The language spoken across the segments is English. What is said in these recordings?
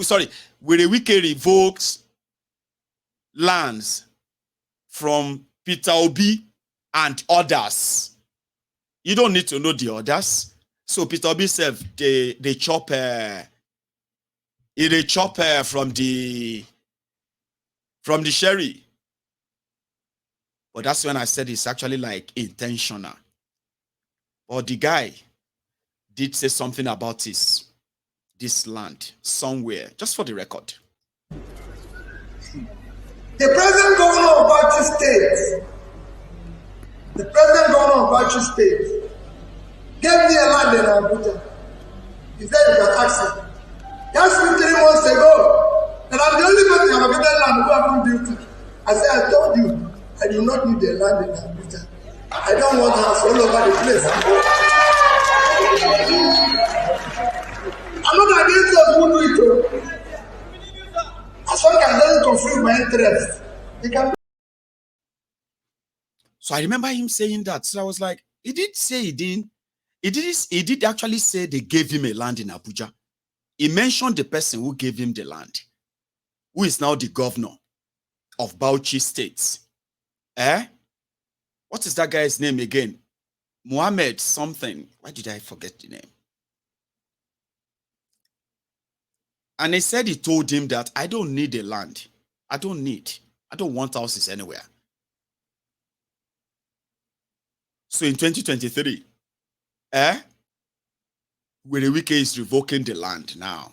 Sorry, Wike revokes lands from Peter Obi and others. You don't need to know the others. So Peter Obi said they chop from the sherry. But that's when I said it's actually like intentional. But the guy did say something about this land somewhere, just for the record. The present governor of Bauchi State, gave me a land in Abuja. He said you can ask him. He asked me 3 months ago that I'm the only person who have given land who haven't built it. I said, I told you, I do not need a land in Abuja. I don't want house all over the place. I'm not against those who do it. As long as it doesn't conflict my interest, they can. So I remember him saying that. So I was like, he did say he didn't. He did actually say they gave him a land in Abuja. He mentioned the person who gave him the land, who is now the governor of Bauchi State. What is that guy's name again? Muhammad something. Why did I forget the name? And he said he told him that I don't need a land. I don't want houses anywhere. So in 2023, Wike is revoking the land now,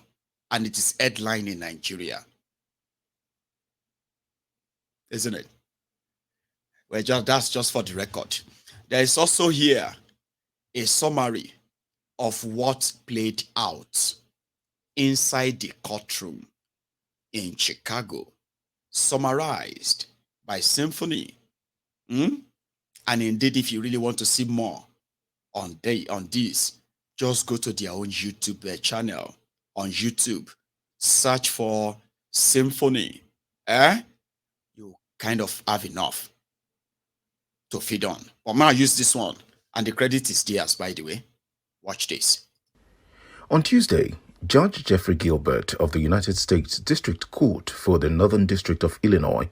and it is headline in Nigeria. Isn't it? Well, that's just for the record. There is also here a summary of what played out inside the courtroom in Chicago, summarized by Symphony. And indeed, if you really want to see more on this, just go to their own YouTube channel on YouTube. Search for Symphony. You kind of have enough to feed on. But I'm going to use this one, and the credit is theirs, by the way. Watch this. On Tuesday, Judge Jeffrey Gilbert of the United States District Court for the Northern District of Illinois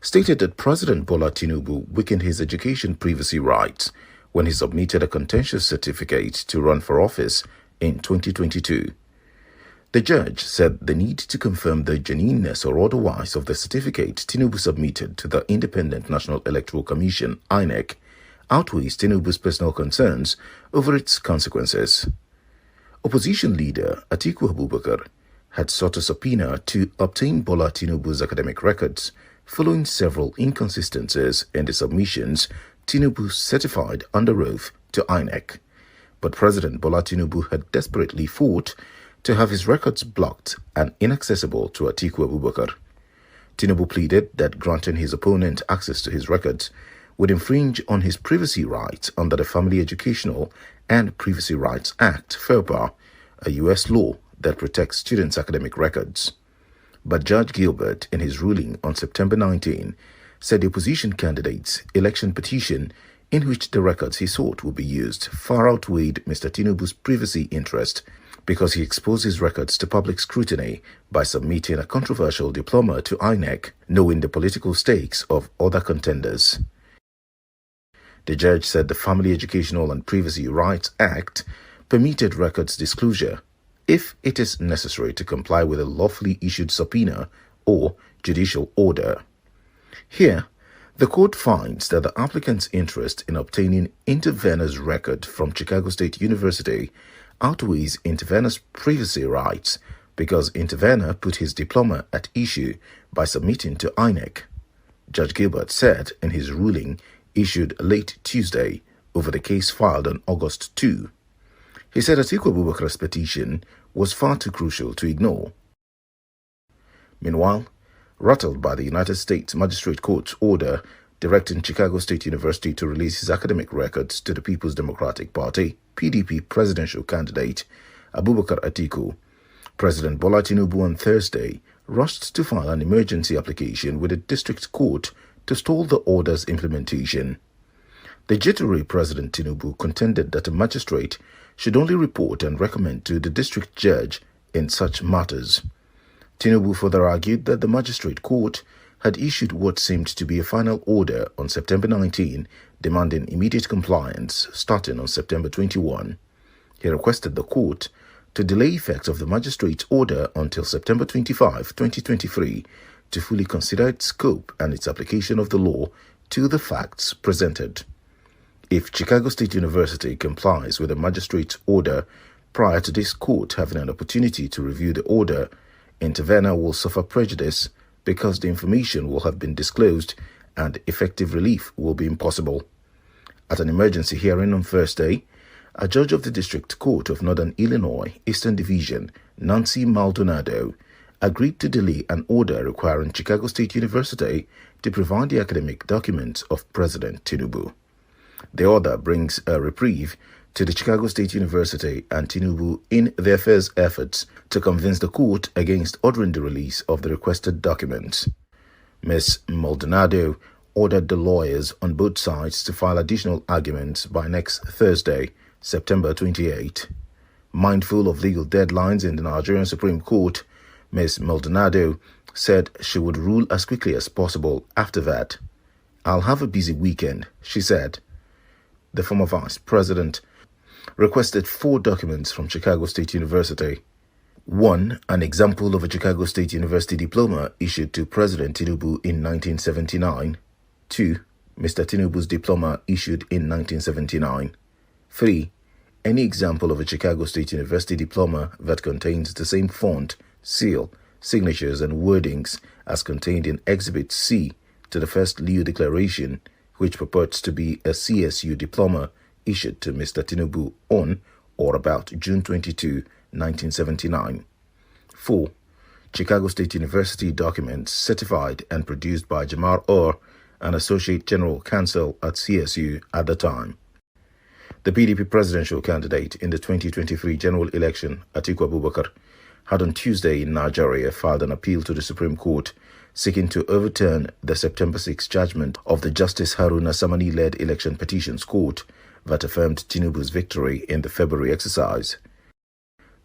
stated that President Bola Tinubu weakened his education privacy rights when he submitted a contentious certificate to run for office in 2022. The judge said the need to confirm the genuineness or otherwise of the certificate Tinubu submitted to the Independent National Electoral Commission, INEC, outweighs Tinubu's personal concerns over its consequences. Opposition leader Atiku Abubakar had sought a subpoena to obtain Bola Tinubu's academic records following several inconsistencies in the submissions Tinubu certified under oath to INEC. But President Bola Tinubu had desperately fought to have his records blocked and inaccessible to Atiku Abubakar. Tinubu pleaded that granting his opponent access to his records would infringe on his privacy rights under the Family Educational and Privacy Rights Act, FERPA, a U.S. law that protects students' academic records. But Judge Gilbert, in his ruling on September 19, said the opposition candidate's election petition, in which the records he sought would be used, far outweighed Mr. Tinubu's privacy interest because he exposed his records to public scrutiny by submitting a controversial diploma to INEC, knowing the political stakes of other contenders. The judge said the Family Educational and Privacy Rights Act permitted records disclosure if it is necessary to comply with a lawfully issued subpoena or judicial order. Here, the court finds that the applicant's interest in obtaining intervener's record from Chicago State University outweighs intervener's privacy rights because intervener put his diploma at issue by submitting to INEC. Judge Gilbert said in his ruling issued late Tuesday over the case filed on August 2. He said Atiku Abubakar's petition was far too crucial to ignore. Meanwhile, rattled by the United States Magistrate Court's order directing Chicago State University to release his academic records to the People's Democratic Party, PDP presidential candidate Abubakar Atiku, President Bola Tinubu on Thursday rushed to file an emergency application with the district court to stall the order's implementation. The jittery President Tinubu contended that a magistrate should only report and recommend to the district judge in such matters. Tinubu further argued that the magistrate court had issued what seemed to be a final order on September 19, demanding immediate compliance starting on September 21. He requested the court to delay effect of the magistrate's order until September 25, 2023, to fully consider its scope and its application of the law to the facts presented. If Chicago State University complies with the magistrate's order prior to this court having an opportunity to review the order, intervener will suffer prejudice because the information will have been disclosed and effective relief will be impossible. At an emergency hearing on Thursday, a judge of the District Court of Northern Illinois, Eastern Division, Nancy Maldonado, agreed to delay an order requiring Chicago State University to provide the academic documents of President Tinubu. The order brings a reprieve to the Chicago State University and Tinubu in their first efforts to convince the court against ordering the release of the requested documents. Ms. Maldonado ordered the lawyers on both sides to file additional arguments by next Thursday, September 28. Mindful of legal deadlines in the Nigerian Supreme Court, Ms. Maldonado said she would rule as quickly as possible after that. "I'll have a busy weekend," she said. The former vice president requested 4 documents from Chicago State University. 1. An example of a Chicago State University diploma issued to President Tinubu in 1979. 2. Mr. Tinubu's diploma issued in 1979. 3. Any example of a Chicago State University diploma that contains the same font, seal, signatures, and wordings as contained in Exhibit C to the first Leo Declaration, which purports to be a CSU diploma issued to Mr. Tinubu on or about June 22, 1979. 4. Chicago State University documents certified and produced by Jamar Orr, an Associate General Counsel at CSU at the time. The PDP presidential candidate in the 2023 general election, Atiku Abubakar, had on Tuesday in Nigeria filed an appeal to the Supreme Court seeking to overturn the September 6 judgment of the Justice Haruna Samani-led Election Petitions Court that affirmed Tinubu's victory in the February exercise.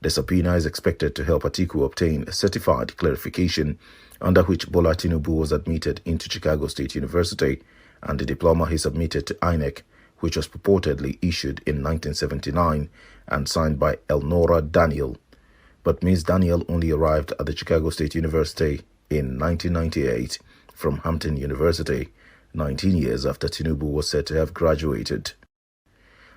The subpoena is expected to help Atiku obtain a certified clarification under which Bola Tinubu was admitted into Chicago State University and the diploma he submitted to INEC, which was purportedly issued in 1979 and signed by Elnora Daniel. But Ms. Daniel only arrived at the Chicago State University in 1998 from Hampton University, 19 years after Tinubu was said to have graduated.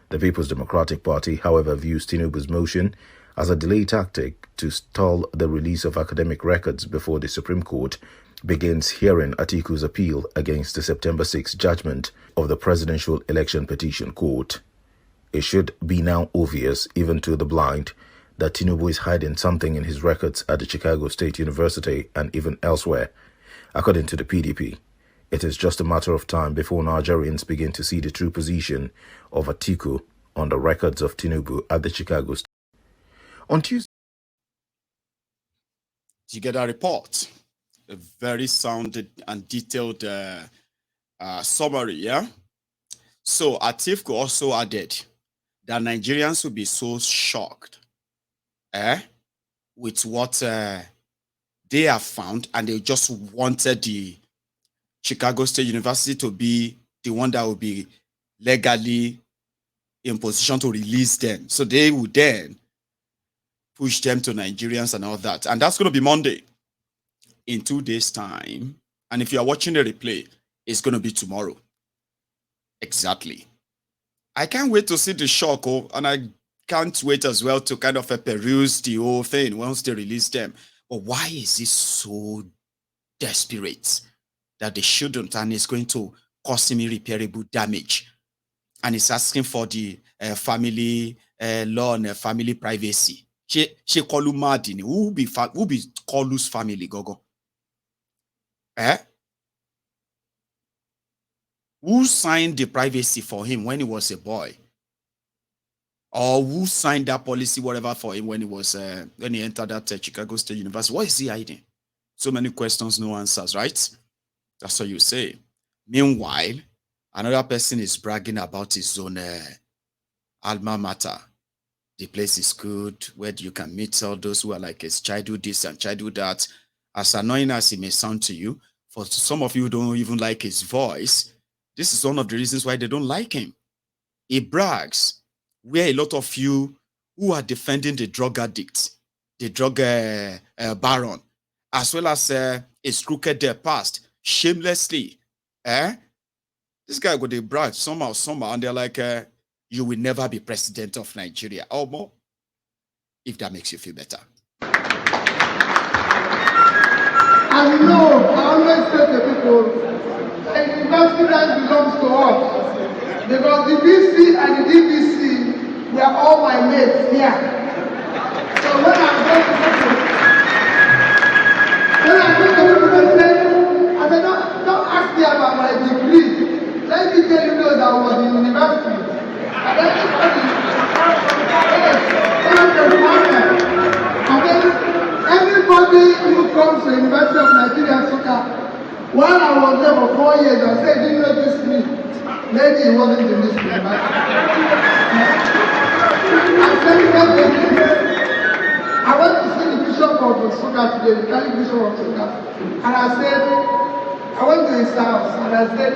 The People's Democratic Party, however, views Tinubu's motion as a delay tactic to stall the release of academic records before the Supreme Court begins hearing Atiku's appeal against the September 6 judgment of the Presidential Election Petition Court. It should be now obvious, even to the blind, that Tinubu is hiding something in his records at the Chicago State University and even elsewhere. According to the PDP, it is just a matter of time before Nigerians begin to see the true position of Atiku on the records of Tinubu at the Chicago State. On Tuesday, you get a report, a very sound and detailed summary, yeah? So Atiku also added that Nigerians will be so shocked with what they have found, and they just wanted the Chicago State University to be the one that will be legally in position to release them. So they would then push them to Nigerians and all that. And that's going to be Monday in 2 days' time. And if you are watching the replay, it's going to be tomorrow. Exactly. I can't wait to see the shock, and I can't wait as well to kind of peruse the whole thing once they release them. But why is this so desperate that they shouldn't, and it's going to cause him irreparable damage? And it's asking for the family law and family privacy. She call you mad, who be Kolu's family, Gogo? Who signed the privacy for him when he was a boy? Or who signed that policy, whatever, for him when he was when he entered that Chicago State University? What is he hiding? So many questions, no answers, right? That's what you say. Meanwhile, another person is bragging about his own alma mater, the place is good, where you can meet all those who are like his childhood this and childhood that. As annoying as it may sound to you, for some of you who don't even like his voice, this is one of the reasons why they don't like him. He brags, where a lot of you who are defending the drug addict, the drug baron, as well as his crooked past, shamelessly. This guy got a brag somehow, and they're like, you will never be president of Nigeria. Or more, if that makes you feel better. I know, I always say to people, the university land belongs to us. Because the BC and the DBC were all my mates here. So when I go to people, they say, I said, don't ask me about my degree. Let me tell you that I was in university. And everybody who comes to the University of Nigeria, while I was there for 4 years, I said, didn't notice me. Maybe he wasn't in this university. I went to see the bishop of Soka today, the Catholic bishop of Soka, and I said, I went to his house and I said,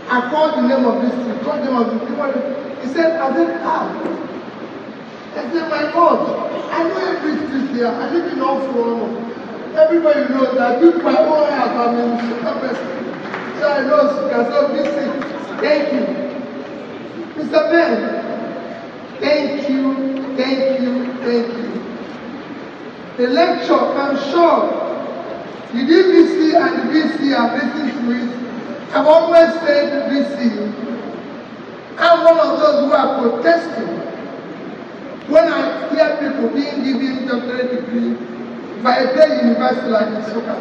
I called the name of this thing, called the name of the thing. He said, I said, how? I said, my God, I know every street here. I live in Off-Road. Everybody knows that I took my own house. I'm in Soka person. So I know Soka. So this thing, thank you. Mr. Ben, thank you, thank you, thank you. The lecture, I'm sure, the DBC and the BC have listened to it. I've always said to BC, I'm one of those who are protesting when I hear people being given doctorate degree by a great university like Soka.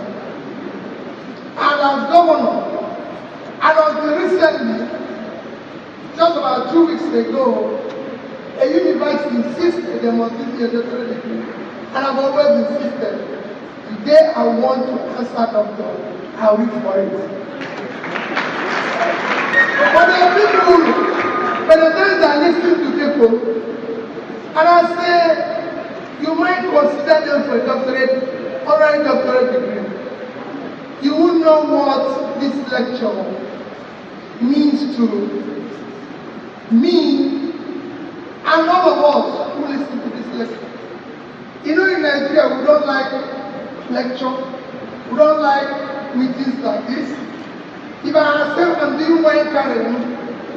And as governor, and until recently, just about 2 weeks ago, a university insisted they must give me a doctorate degree. And I've always insisted, today I want to answer doctor, I'll reach for it. But there are people, when the times I listen to people, and I say, you might consider them for a doctorate, honorary doctorate degree. You will know what this lecture means to me and all of us who listen to this lecture. You know, in Nigeria, we don't like lecture, we don't like meetings like this. If I say I'm doing wine carrying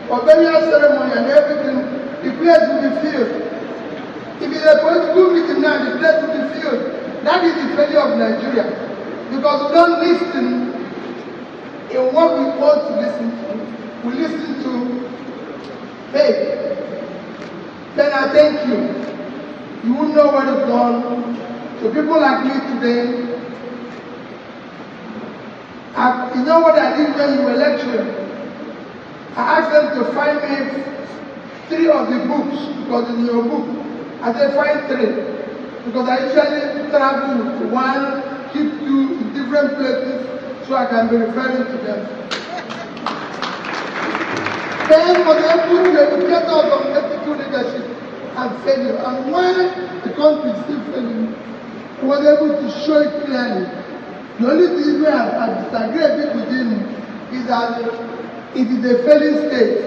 or burial ceremony and everything, the place will be filled. If it's a political meeting now, the place will be filled. That is the failure of Nigeria. Because we don't listen in what we want to listen to. We listen to faith. Then I thank you. You will know what is done. So people like me today, you know what I did when you were lecturing? I asked them to find me 3 of the books, because in your book, I said find 3. Because I usually travel to 1, keep 2 in different places, so I can be referring to them. Then for them to get out of ethical leadership and failure, and when the country is still failing, I was able to show it clearly. The only thing where I disagree a bit with him is that it is a failing state.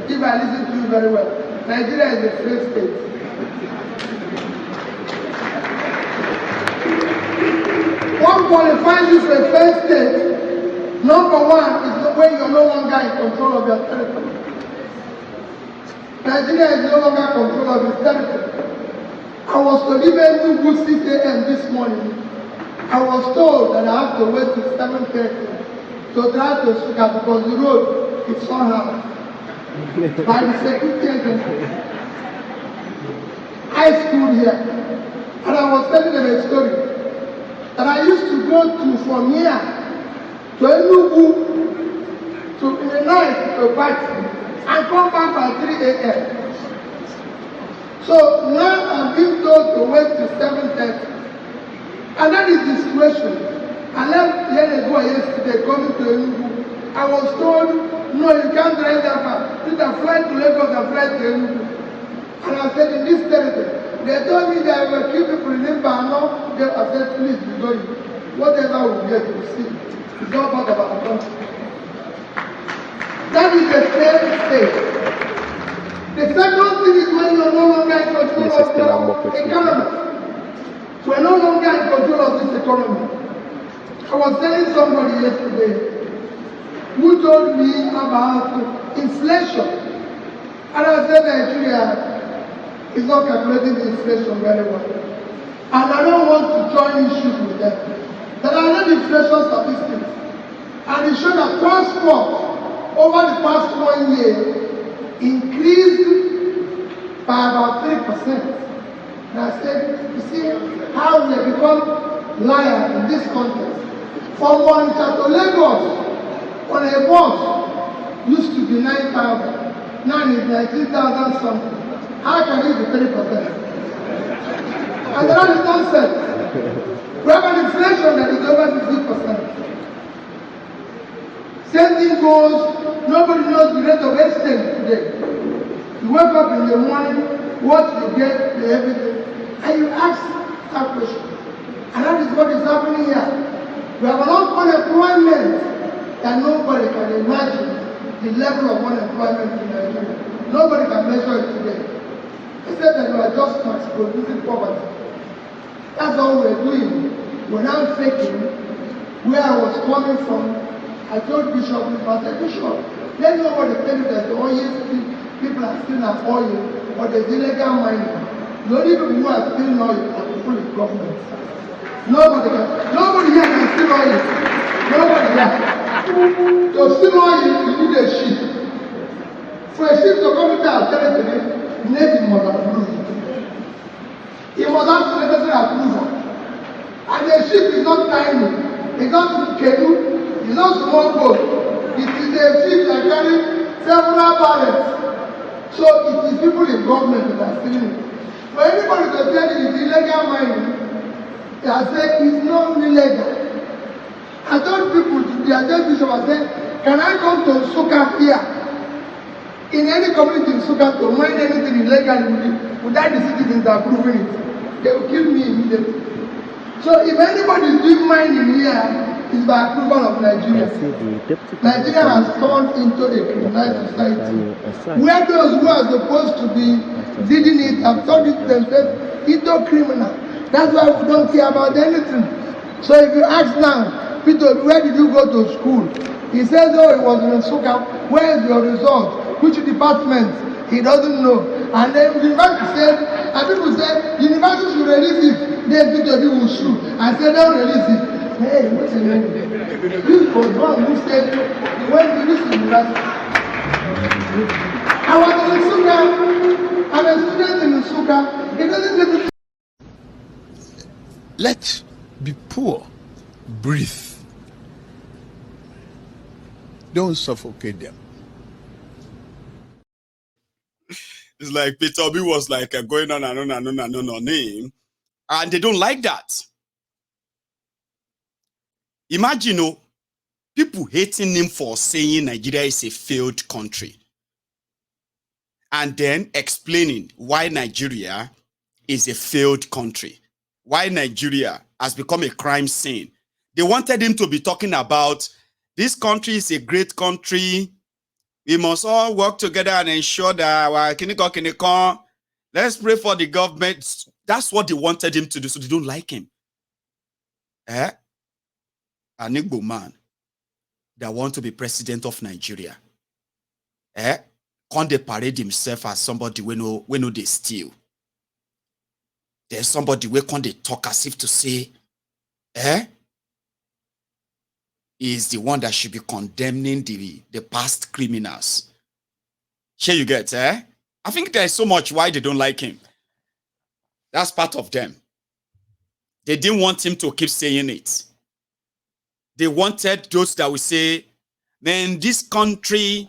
If I listen to you very well, Nigeria is a failed state. What qualifies you for a failed state? Number 1 is when you're no longer in control of your territory. Nigeria is no longer in control of its territory. I was to leave Enugu 6 a.m. this morning. I was told that I have to wait till 7:30 to drive to Soka because the road is somehow by the security agency. I schooled here, and I was telling them a story that I used to go to from here to Enugu to in the night to a party and come back by 3 a.m. So now I'm being told to wait till 7:30. And that is the situation. I left Yenegoa yesterday coming to Enugu. I was told, no, you can't drive that far. You can fly to Lagos and fly to Enugu. And I said, in this territory, they told me there were few people in Imbano. I said, please, be going. Whatever we get, we'll see. It's all part of our country. That is the failed state. The second thing is when you're no longer in control of the economy. We're no longer in control of this economy. I was telling somebody yesterday who told me about inflation. And I said Nigeria is not calculating the inflation very well. And I don't want to join issues with them. There are no inflation statistics. And it showed that transport over the past 1 year increased by about 3%. And I said, you see how we have become liars in this context. From Onitsha to Lagos, on a bus, used to be 9,000. Now it's 19,000 something. How can it be 3%? And that is nonsense. We have an inflation that is over 50%. Same thing goes, nobody knows the rate of exchange today. You wake up in the morning, what you get, everything, and you ask that question. And that is what is happening here. We have enough unemployment that nobody can imagine the level of unemployment in Nigeria. Nobody can measure it today. Except that we are just mass producing poverty. That's all we're doing. We're now faking where I was coming from. I told Bishop, I said, Bishop, let nobody tell you that the oil people are still at oil, but there's illegal mining. The only people who are stealing oil are people in government. Nobody here can steal oil. Nobody here. To steal oil, you need a ship. For a ship to come into our territory, you need a must approve it. It must have necessary approval. And the ship is not tiny. It's not canoe. It's not small boat. It is a ship that carries several barrels. So it is people in government that are stealing it. For anybody to tell you it's illegal mining, they are saying it's not illegal. I told people, I told Bishop, I said, can I come to Nsukka here? In any community in Nsukka to mine anything illegally, without the citizens approving it, they will kill me immediately. So if anybody is doing mining here, it's by approval of Nigeria. Nigeria has turned into a criminalized society. Where those who are supposed to be leading it have turned it themselves into criminal. That's why we don't care about anything. So if you ask now, Peter, where did you go to school? He says, oh, it was in Nsukka. Where is your result? Which department? He doesn't know. And then the university said, and people said, university should release it. Then Peter will sue. I said, don't release it. Hey, what's the name? This was one who said, he went to this university. I was in Nsukka. I'm a student in Nsukka. It doesn't give me. Let be poor. Breathe. Don't suffocate them. It's like Peter Obi was like going on and on and on and on him. And they don't like that. Imagine, people hating him for saying Nigeria is a failed country. And then explaining why Nigeria is a failed country. Why Nigeria has become a crime scene. They wanted him to be talking about this country is a great country. We must all work together and ensure that our kiniko. Let's pray for the government. That's what they wanted him to do, so they don't like him. An Igbo man that want to be president of Nigeria. Can't they parade himself as somebody we know they steal? There's somebody where can't they talk as if to say, is the one that should be condemning the past criminals. Here you get, I think there's so much why they don't like him. That's part of them. They didn't want him to keep saying it. They wanted those that would say, man, this country,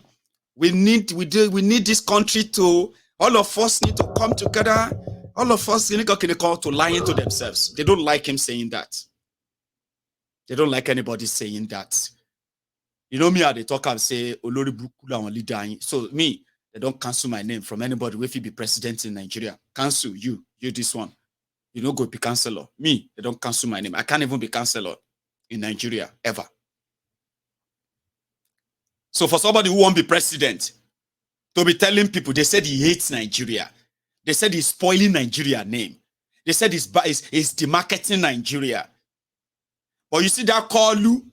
we need this country to, all of us need to come together. All of us need to lie to themselves. They don't like him saying that. They don't like anybody saying that. You know me, how they talk and say, Olori Brukula on leader. So me, They don't cancel my name from anybody if you be president in Nigeria. Cancel you this one. You don't go be counselor. Me, they don't cancel my name. I can't even be counselor in Nigeria ever. So for somebody who won't be president to be telling people, they said he hates Nigeria. They said he's spoiling Nigeria name. They said he's demarketing Nigeria. But you see that Kalu,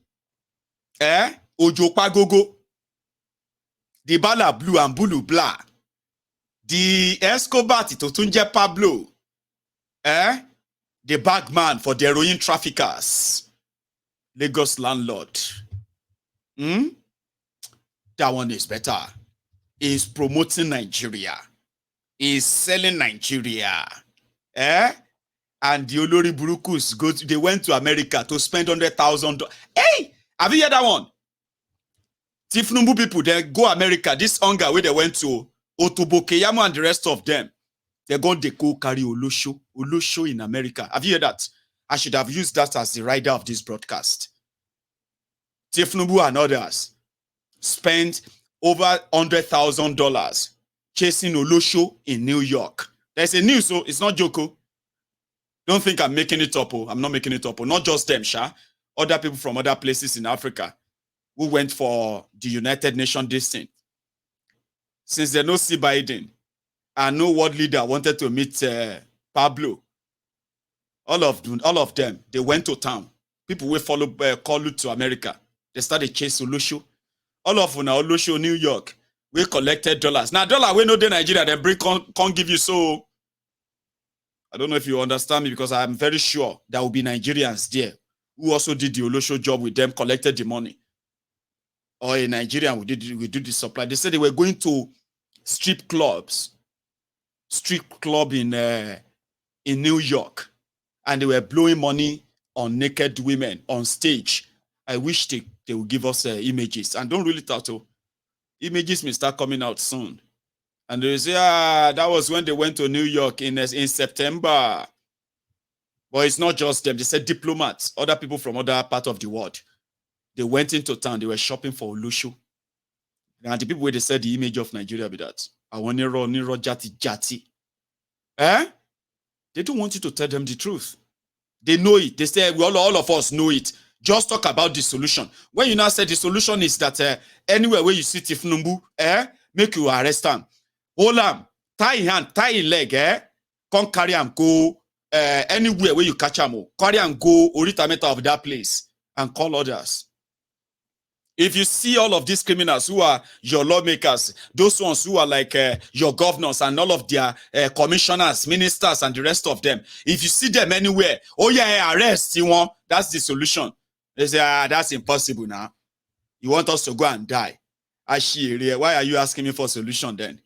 Ojo Pagogo, the Bala Blue and Bulu Blah, the Escobar Tito Tunje Pablo, the bagman for the heroin traffickers, Lagos landlord. That one is better. He's promoting Nigeria. He's selling Nigeria. And the Olori Burukus they went to America to spend $100,000. Hey, have you heard that one? Tifnumbu people, they go America. This hunger where they went to Otobo Keyamo and the rest of them. They're going to go carry Olosho in America. Have you heard that? I should have used that as the rider of this broadcast. Tifnumbu and others spent over $100,000 chasing Olosho in New York. There's a news, so it's not Joko. Don't think I'm making it up. I'm not making it up. Not just them, Sha. Other people from other places in Africa who went for the United Nations this thing. Since they no see Biden and no world leader wanted to meet Pablo, all of them, they went to town. People will follow Kalu to America. They started chasing Olosho. All of them, Olosho, New York, we collected dollars. Now, dollar, we know the Nigeria, they bring, can't give you so. I don't know if you understand me because I'm very sure there will be Nigerians there who also did the Olosho job with them, collected the money. Or a Nigerian we did the supply. They said they were going to strip club in New York, and they were blowing money on naked women on stage. I wish they will give us images, and don't really thought images may start coming out soon. And they say, that was when they went to New York in September. But it's not just them. They said diplomats, other people from other parts of the world. They went into town. They were shopping for Olosho. And the people where they said the image of Nigeria be that. I want Niro Jati. They don't want you to tell them the truth. They know it. They say, well, all of us know it. Just talk about the solution. When you now say the solution is that anywhere where you see Tifnumbu, make you arrest him. Hold him, tie his hand, tie his leg, come carry him, go anywhere where you catch him, carry him, go oritamenta of that place and call others. If you see all of these criminals who are your lawmakers, those ones who are like your governors and all of their commissioners, ministers, and the rest of them, if you see them anywhere, oh yeah, arrest, you want, that's the solution. They say, that's impossible now. You want us to go and die. Ashiri, why are you asking me for a solution then?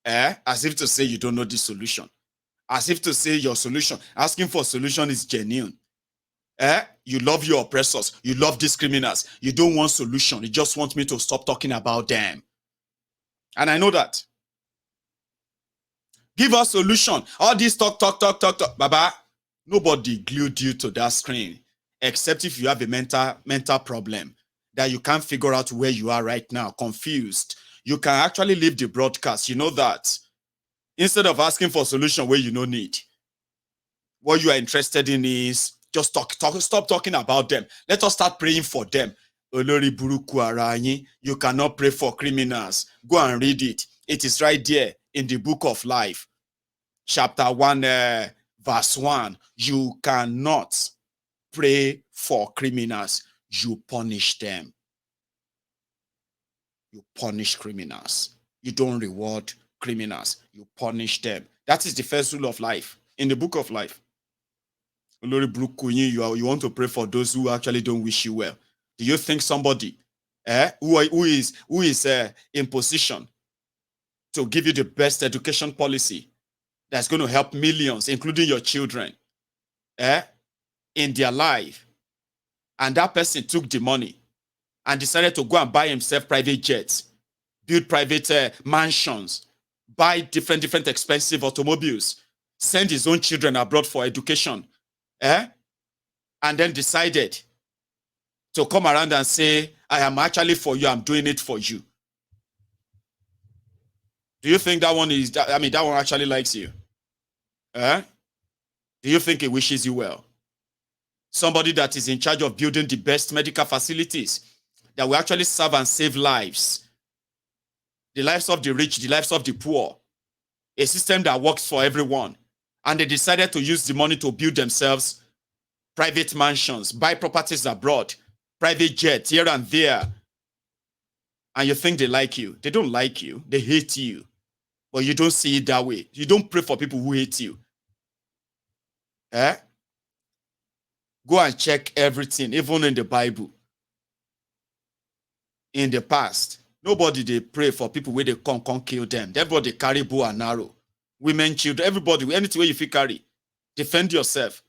As if to say you don't know the solution. As if to say your solution, asking for a solution is genuine. You love your oppressors. You love these criminals. You don't want solution. You just want me to stop talking about them. And I know that. Give us solution. All this talk. Baba, nobody glued you to that screen except if you have a mental problem that you can't figure out where you are right now, confused. You can actually leave the broadcast. You know that. Instead of asking for a solution where you don't need. What you are interested in is just stop talking about them. Let us start praying for them. Olori Buruku Aranyi, you cannot pray for criminals. Go and read it. It is right there in the book of life. Chapter 1, verse 1. You cannot pray for criminals. You punish them. You punish criminals. You don't reward criminals. You punish them. That is the first rule of life in the book of life. Olori Burukunyi, you want to pray for those who actually don't wish you well. Do you think somebody who is in position to give you the best education policy that's going to help millions, including your children, in their life, and that person took the money and decided to go and buy himself private jets, build private mansions, buy different expensive automobiles, send his own children abroad for education, and then decided to come around and say, I am actually for you, I'm doing it for you. Do you think that one is, that one actually likes you? Do you think it wishes you well? Somebody that is in charge of building the best medical facilities that will actually serve and save lives. The lives of the rich, the lives of the poor. A system that works for everyone. And they decided to use the money to build themselves private mansions, buy properties abroad, private jets here and there. And you think they like you. They don't like you. They hate you. But you don't see it that way. You don't pray for people who hate you. Go and check everything, even in the Bible. In the past, nobody they pray for people where they come kill them. Everybody carry bow and arrow. Women, children, everybody, anything where you feel carry. Defend yourself.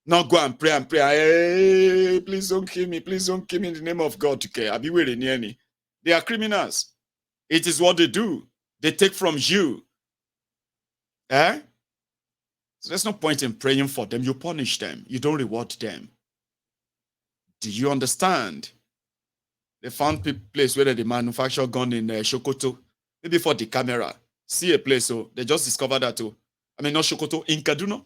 Not go and pray. Hey, please don't kill me. Please don't kill me in the name of God. Okay, I'll be waiting near me. They are criminals. It is what they do. They take from you. So there's no point in praying for them. You punish them. You don't reward them. Do you understand? They found a place where they manufacture gun in Sokoto. Maybe for the camera. See a place, so they just discovered that too. Not Sokoto, in Kaduna.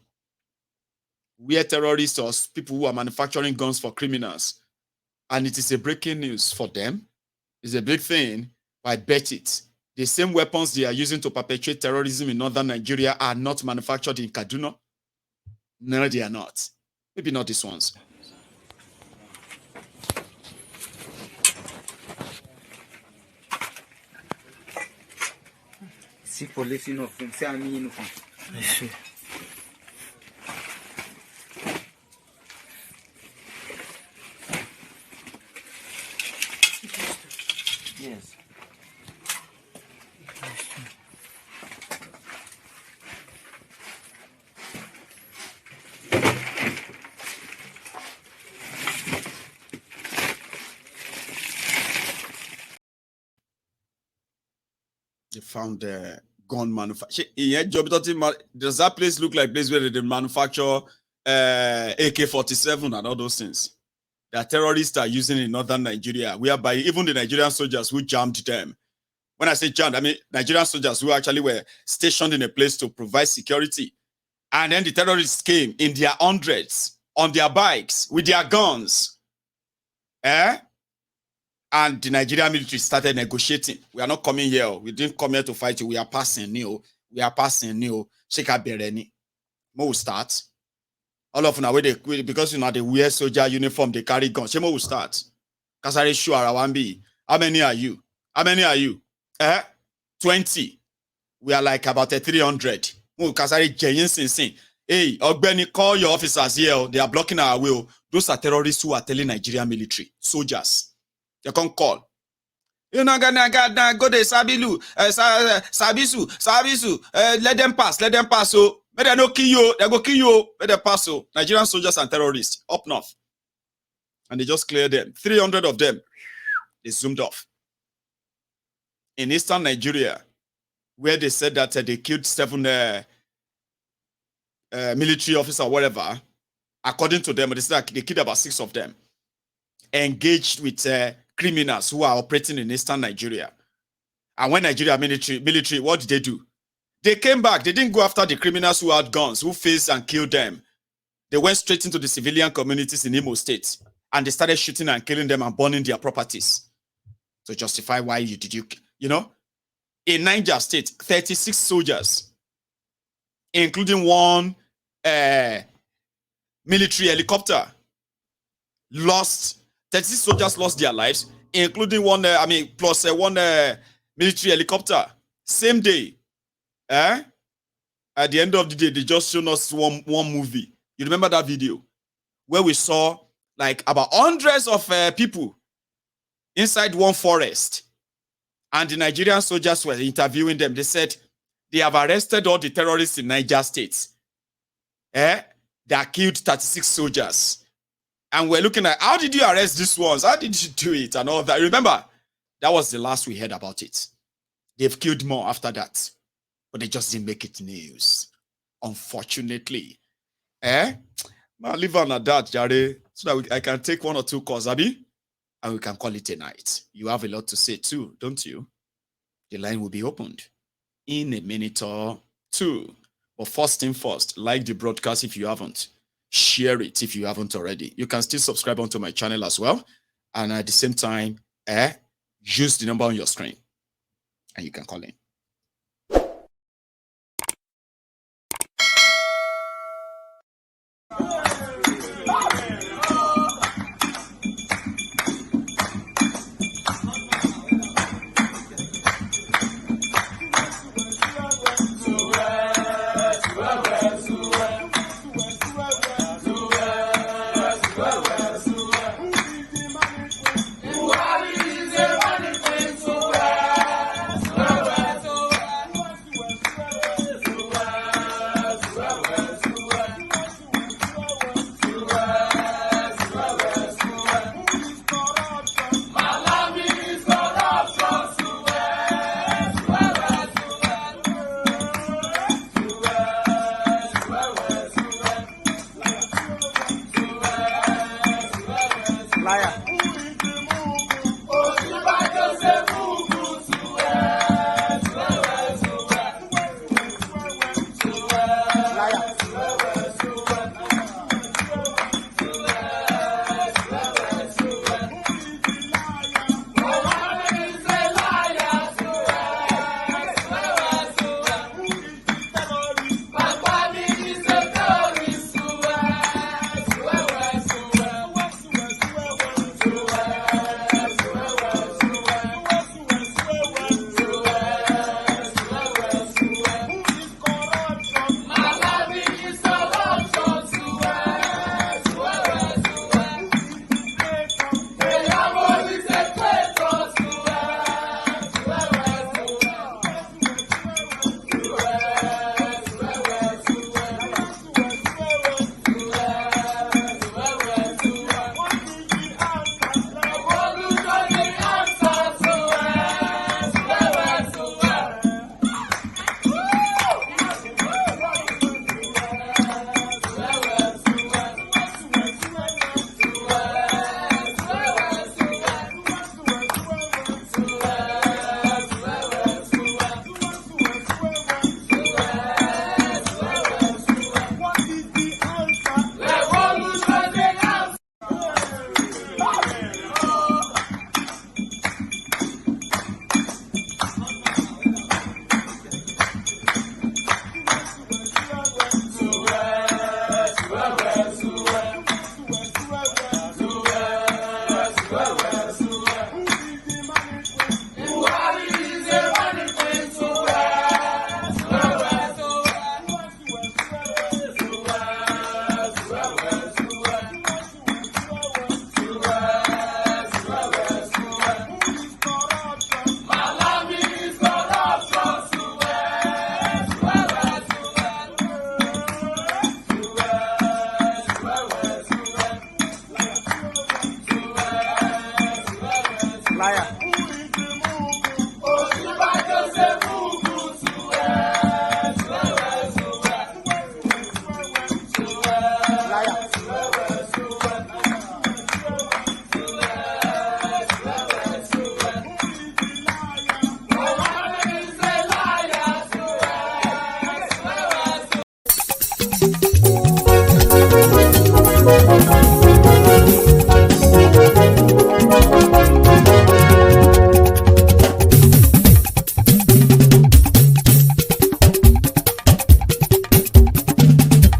Where terrorists or people who are manufacturing guns for criminals. And it is a breaking news for them. It's a big thing, but I bet it. The same weapons they are using to perpetrate terrorism in northern Nigeria are not manufactured in Kaduna. No, they are not. Maybe not these ones. Si police uniform, c'est un uniform. Ici. Yes. They found the gun manufacturer. Does that place look like a place where they manufacture AK-47 and all those things that terrorists are using in northern Nigeria, whereby even the Nigerian soldiers who jammed them. When I say jammed, Nigerian soldiers who actually were stationed in a place to provide security. And then the terrorists came in their hundreds on their bikes with their guns. And the Nigerian military started negotiating. We are not coming here. We didn't come here to fight you. We are passing new. We are passing new. Sheka Bereni. Mo will start. All of now, because they wear soldier uniform, they carry guns. Shemo will start. Kasari Shu Arawambi. How many are you? 20. We are like about 300. Mo Kasari Jayin Sinsin. Hey, Ogbeni, call your officers here. They are blocking our way. Those are terrorists who are telling Nigerian military, soldiers. They can call. You know, go to Sabilu, Sabisu, let them pass. So, may they not kill you, they go kill you, may they pass. So, Nigerian soldiers and terrorists up north. And they just cleared them. 300 of them, they zoomed off. In eastern Nigeria, where they said that they killed 7 military officers or whatever, according to them, they said they killed about 6 of them, engaged with criminals who are operating in eastern Nigeria. And when Nigeria military, what did they do? They came back. They didn't go after the criminals who had guns, who faced and killed them. They went straight into the civilian communities in Imo State, and they started shooting and killing them and burning their properties to justify why you know. In Niger State, 36 soldiers, including 1 military helicopter, lost. 36 soldiers lost their lives, including 1 plus 1 military helicopter. Same day. At the end of the day, they just showed us one movie. You remember that video where we saw like about hundreds of people inside one forest, and the Nigerian soldiers were interviewing them. They said they have arrested all the terrorists in Niger State. That killed 36 soldiers. And we're looking at, how did you arrest these ones? How did you do it? And all that. Remember, that was the last we heard about it. They've killed more after that. But they just didn't make it news. Unfortunately. Now leave on at that, Jare, so that I can take 1 or 2 calls, Abi, and we can call it a night. You have a lot to say too, don't you? the line will be opened in a minute or two. But first thing first, like the broadcast if you haven't. Share it if you haven't already. You can still subscribe onto my channel as well. And at the same time, use the number on your screen and you can call in.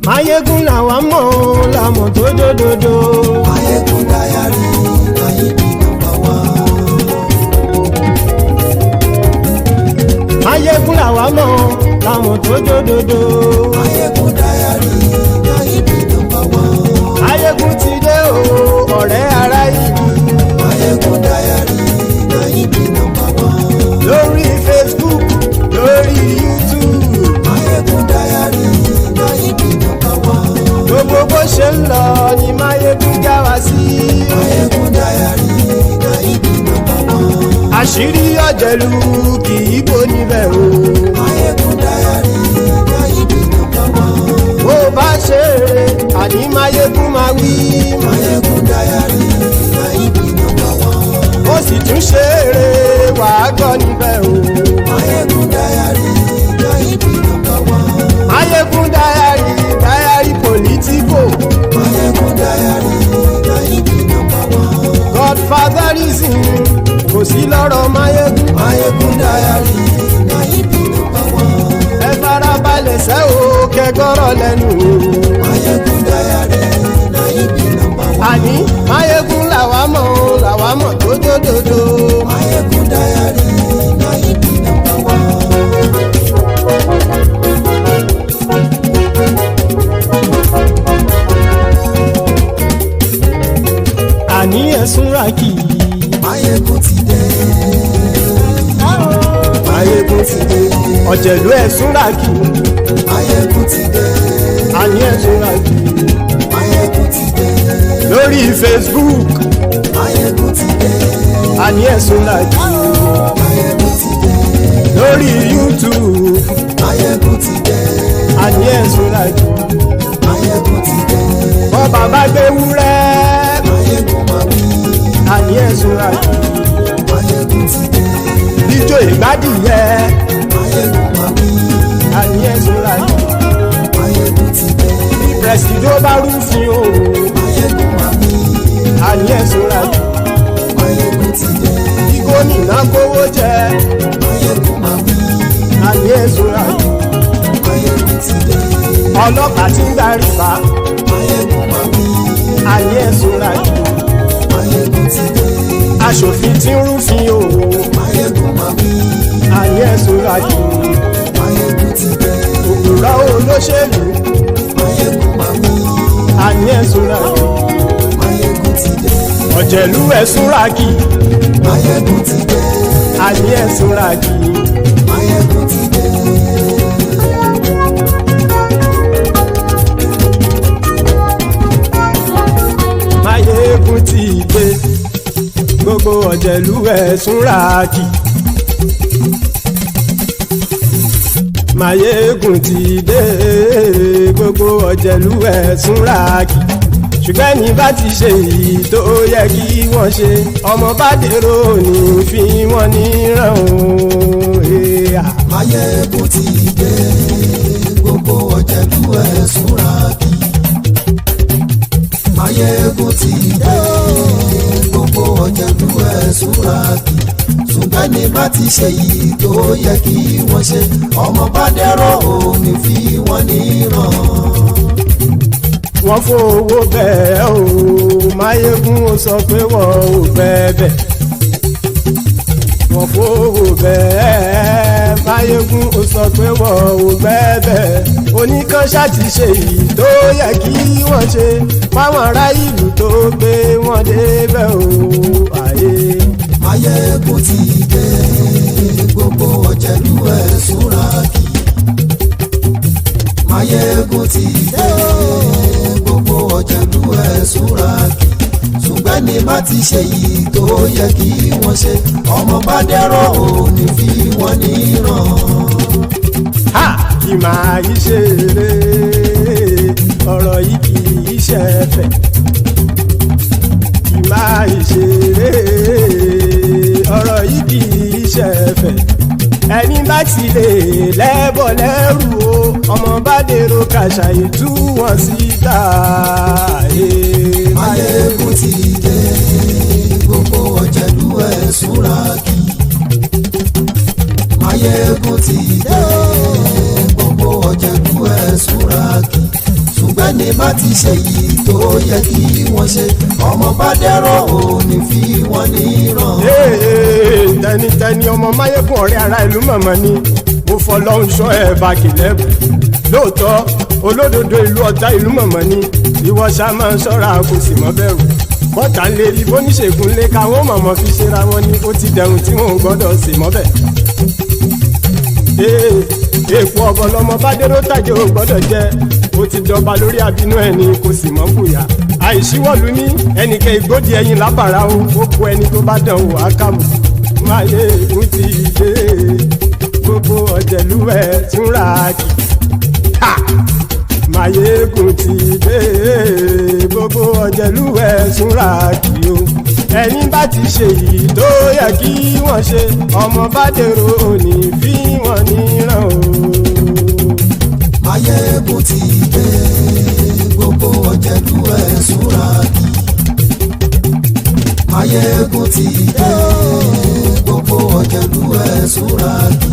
Máyégún làwa mọ̀ làmọ̀ tó dòdòdò. Máyégún dáyàrí Máyégún nọ́mbà wán. Máyégún làwa mọ̀ làmọ̀ tó dòdòdò. Máyégún dáyàrí Máyégún nọ́mbà wán. Máyégún ti dé o ọ̀rẹ́ ará ìlú. Máyégún dáyàrí Máyégún nọ́mbà wán. Lórí Facebook lórí YouTube. Máyégún dáyàrí Máyégún nọ́mbà wán. Gbogbo bó ṣe ń lọ ni Máyégún já wa sí. Máyégún dáyàrí Máyégún nọ́mbà wán. Àṣírí ọ̀jẹ̀lú kì í bò níbẹ̀ o. Máyégún dáyàrí Máyégún nọ́mbà wán. Bó bá ṣe eré àní Máyégún máa wí. Máyégún dáyàrí Máyégún nọ́mbà wán. Ó sì tún ṣe eré wàá gbọ́ níbẹ̀ o. sí lọ́rọ̀ máyégún. Máyégún dáyàrí náà ibi nọ́mbà wán. Ẹ farabalẹ̀ sẹ́ o kẹgọ́rọ̀ lẹ́nu o. Máyégún dáyàrí náà ibi nọ́mbà wán. Àní máyégún làwa mọ̀ tó dódòdó. Máyégún dáyàrí náà ibi nọ́mbà wán. Àní ẹ̀sùn ràkì. Máyégún ti dé. Máyégún ti dé. Ọ̀jẹ̀lú ẹ̀sùn ràkì. Máyégún ti dé. Àní ẹ̀sùn ràkì. Máyégún ti dé. Lórí Facebook. Máyégún ti dé. Àní ẹ̀sùn ràkì. Máyégún ti dé. Lórí YouTube. Máyégún ti dé. Àní ẹ̀sùn ràkì. Máyégún ti dé. Bọ́ bàbá gbé wúrẹ́. Máyégún máa wí. Àní ẹ̀sùn ràkì. Máyégún ti dé. Ijó ìgbádìyẹ. Máyégún máa wí. Àní ẹ̀sùn ràkì. Máyégún ti dé. Pẹ̀sìdó bá rúfin o. Máyégún máa wí. Àní ẹ̀sùn ràkì. Máyégún ti dé. Kí gómìnà kówó jẹ. Máyégún máa wí. Àní ẹ̀sùn ràkì. Máyégún ti dé. Ọlọ́pàá tí ń gba rìbá. Máyégún máa wí. Àní ẹ̀sùn ràkì. Máyégún ti dé. Aṣòfin tí ń rúfin o. Máyégún máa wí. Àní ẹ̀sùn ràkì. Máyégún ti dé. Òpùrọ́ olóṣèlú. Máyégún máa wí. Àní ẹ̀sùn ràkì. Máyégún ti dé. Ọ̀jẹ̀lú ẹ̀sùn ràkì. Máyégún ti dé. Àní ẹ̀sùn ràkì. Máyégún ti dé. Máyégún ti dé. Gbogbo ọ̀jẹ̀lú ẹ̀sùn ràkì. Máyégún ti dé. Gbogbo ọ̀jẹ̀lú ẹ̀sùn ràkì. Ṣùgbọ́n ní bá ti ṣe èyí tó yẹ kí wọ́n ṣe, ọmọ bá dèrò ní fi wọ́n níran o. Máyégún ti dé. Gbogbo ọ̀jẹ̀lú ẹ̀sùn ràkì. Máyégún ti dé. Gbogbo ọ̀jẹ̀lú ẹ̀sùn ràkì. Ṣùgbọ́n ní bá ti ṣe èyí tó yẹ kí wọ́n ṣe, ọmọ bá dẹ̀rọ̀ ò ní fi wọ́n níran. Wọ́n fowó bẹ́ẹ̀ o, Máyégún ó sọ pé wọ́n ò bẹ́ẹ̀. Wọ́n fowó bẹ́ẹ̀, Máyégún ó sọ pé wọ́n ò bẹ́ẹ̀. Oníkan ṣáàtì ṣe èyí tó yẹ kí wọ́n ṣe, fáwọn ará ìlú tó gbé wọn débẹ̀ o. Máyégún ti dé. Gbogbo ọ̀jẹ̀lú ẹ̀sùn ràkì. Máyégún ti dé. Gbogbo ọ̀jẹ̀lú ẹ̀sùn ràkì. Ṣùgbọ́n ní bá ti ṣe yìí tó yẹ kí wọ́n ṣe, ọmọ bá dẹ̀rọ̀ ò ní fi wọ́n níran. Kì máa yí ṣe eré, ọ̀rọ̀ yìí kì í ṣe ẹ̀fẹ̀. Kì máa yí ṣe eré, ọ̀rọ̀ yìí kì í ṣe ẹ̀fẹ̀. Ẹni bá ti lè lẹ́bọ̀ lẹ́rù o, ọmọ bá dèrò kàṣàyè tú wọn síta. Máyégún ti dé. Gbogbo ọ̀jẹ̀lú ẹ̀sùn ràkì. Máyégún ti dé. Gbogbo ọ̀jẹ̀lú ẹ̀sùn ràkì. Ṣùgbọ́n ní bá ti ṣe yìí tó yẹ kí wọ́n ṣe, ọmọ bá dẹ̀rọ̀ ò ní fi wọ́n níran. Tẹnitẹni ọmọ Máyégún ọ̀rẹ́ ara ìlú mọ̀mọ́ ni mo fọlọ́hún ṣọ́ ẹ̀ bá kìlẹ́bù. Lóòótọ́ olódodo ìlú ọ̀tá ìlú mọ̀mọ́ ni ìwọ ṣá máa ń ṣọ́ra kò sì mọ́ bẹ̀rù. Bọ́tà ń lè rí bóníṣègùn lé káwọn mọ̀mọ́ fi ṣera wọn ni ó ti dẹrùn tí wọn ò gbọ́dọ̀ sì mọ́ bẹ̀. Èèpo ọ̀bọ lọmọ bá dérò tàjẹ́ ò gbọ́dọ̀ jẹ́, ó ti jọba lórí àbínú ẹni kò sì mọ́ bùyà. Àìsíwọ́lu ní ẹnìkẹ́ ìgbódì ẹyin lábàrá o, ó kó ẹni tó bá dán wò á kàmù. Máyégún ti dé. Gbogbo ọ̀jẹ̀lú ẹ̀sùn ràkì. Máyégún ti dé. Gbogbo ọ̀jẹ̀lú ẹ̀sùn ràkì o. Ẹni bá ti ṣe yìí tó yẹ kí wọ́n ṣe, ọmọ bá dèrò òní fi wọ́n níran o. Máyégún ti dé. Gbogbo ọ̀jẹ̀lú ẹ̀sùn ràkì. Máyégún ti dé. gbogbo ọ̀jẹ̀lú ẹ̀ súra kì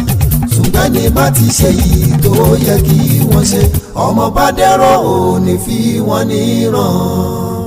ṣùgbọ́n ní bá ti ṣe yìí tó yẹ kí wọ́n ṣe ọmọ bá dẹ́rọ̀ ò ní fi wọ́n níran.